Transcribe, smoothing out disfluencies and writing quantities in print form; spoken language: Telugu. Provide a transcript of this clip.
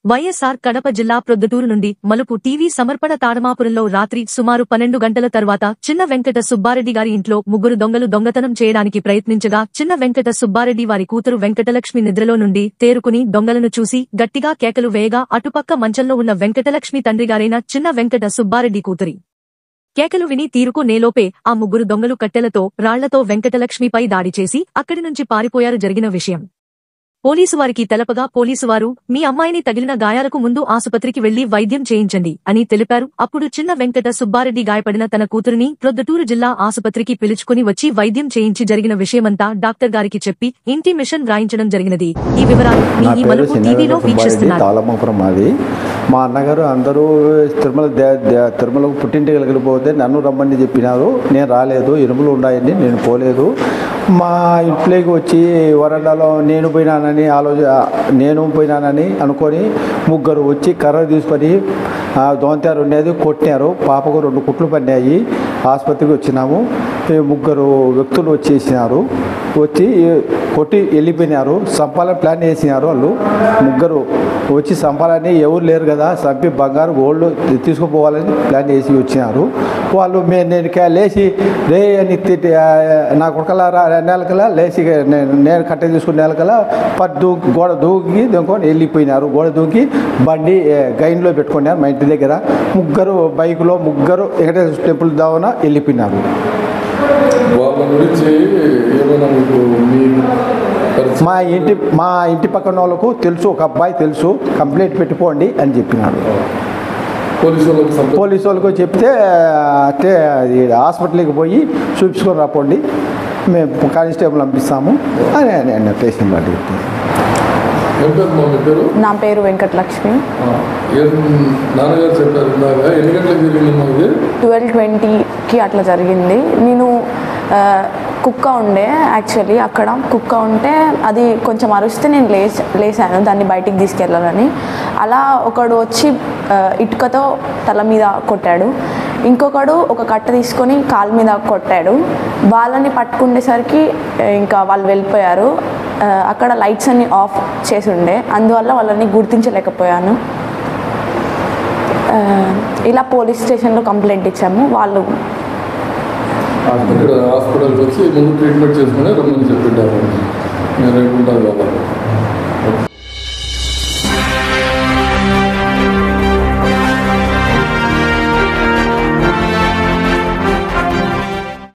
వైఎస్ఆర్ కడప జిల్లా ప్రొద్దుటూరు నుండి మలుపు టీవీ సమర్పణ తాడమాపురంలో రాత్రి సుమారు 12 గంటల తర్వాత చిన్న వెంకట సుబ్బారెడ్డి గారి ఇంట్లో ముగ్గురు దొంగలు దొంగతనం చేయడానికి ప్రయత్నించగా చిన్న వెంకట సుబ్బారెడ్డి వారి కూతురు వెంకటలక్ష్మి నిద్రలో నుండి తేరుకుని దొంగలను చూసి గట్టిగా కేకలు వేయగా అటుపక్క మంచంలో ఉన్న వెంకటలక్ష్మి తండ్రిగారైన చిన్న వెంకట సుబ్బారెడ్డి కూతురి కేకలు విని తీరుకు నేలోపే ఆ ముగ్గురు దొంగలు కట్టెలతో రాళ్లతో వెంకటలక్ష్మిపై దాడి చేసి అక్కడి నుంచి పారిపోయారు. జరిగిన విషయం పోలీసు వారికి తెలపగా పోలీసువారు మీ అమ్మాయిని తగిలిన గాయాలకు ముందు ఆసుపత్రికి వెళ్లి వైద్యం చేయించండి అని తెలిపారు. అప్పుడు చిన్న వెంకట సుబ్బారెడ్డి గాయపడిన తన కూతురిని ప్రొద్దుటూరు జిల్లా ఆసుపత్రికి పిలుచుకుని వచ్చి వైద్యం చేయించి జరిగిన విషయమంతా డాక్టర్ గారికి చెప్పి ఇంటిమేషన్ రాయించడం జరిగినది. ఈ వివరాలు ఈ మలుపు టీవీలో వీక్షిస్తున్నారు. మా అన్నగారు అందరూ తిరుమలకు పుట్టింటికి వెళ్ళిపోతే నన్ను రమ్మని చెప్పినారు. నేను రాలేదు, ఎరుములు ఉన్నాయని నేను పోలేదు. మా ఇంట్లోకి వచ్చి వరండాలో నేను పోయినానని అనుకొని ముగ్గురు వచ్చి కర్ర తీసుకొని దోంతారు ఉండేది కొట్టినారు. పాపకు 2 కుట్లు పడినాయి. ఆసుపత్రికి వచ్చినాము. ముగ్గురు వ్యక్తులు వచ్చేసినారు. వచ్చి కొట్టి వెళ్ళిపోయినారు. సంపాలని ప్లాన్ చేసినారు. వాళ్ళు ముగ్గురు వచ్చి సంపాలని ఎవరు లేరు కదా, చంపి బంగారు గోల్డ్ తీసుకుపోవాలని ప్లాన్ చేసి వచ్చినారు. వాళ్ళు నేను లేచి రే అని నా కొడుకలా నెలకలా లేచి నేను కట్టె తీసుకునే నెలకలా గోడ దూకి దొంగకొని వెళ్ళిపోయినారు. గోడ దూకి బండి గైన్లో పెట్టుకున్నారు మా ఇంటి దగ్గర. ముగ్గురు బైకులో ముగ్గురు వెంకటేశ్వర టెంపుల్ దావన వెళ్ళిపోయినారు. మా ఇంటి పక్కన వాళ్ళకు తెలుసు, ఒక అబ్బాయి తెలుసు, కంప్లైంట్ పెట్టుకోండి అని చెప్పినారు. పోలీసు వాళ్ళకు చెప్తే హాస్పిటల్కి పోయి చూపించుకొని రాపోండి, మేము కానిస్టేబుల్ పంపిస్తాము అని స్టేషన్ బట్టి. నా పేరు వెంకటలక్ష్మి. 12:20కి అట్లా జరిగింది. నేను కుక్క ఉండే, యాక్చువల్లీ అక్కడ కుక్క ఉంటే అది కొంచెం అరిస్తే నేను లేసాను దాన్ని బయటికి తీసుకెళ్ళాలని. అలా ఒకడు వచ్చి ఇటుకతో తల మీద కొట్టాడు. ఇంకొకడు ఒక కట్ట తీసుకొని కాళ్ళ మీద కొట్టాడు. వాళ్ళని పట్టుకునేసరికి ఇంకా వాళ్ళు వెళ్ళిపోయారు. అక్కడ లైట్స్ అన్ని ఆఫ్ చేసి ఉండే, అందువల్ల వాళ్ళని గుర్తించలేకపోయాను. ఇలా పోలీస్ స్టేషన్లో కంప్లైంట్ ఇచ్చాము. వాళ్ళు హాస్పిటల్కి వచ్చి ముందు ట్రీట్మెంట్ చేసుకుని రమ్మని చెప్పిట్టారు.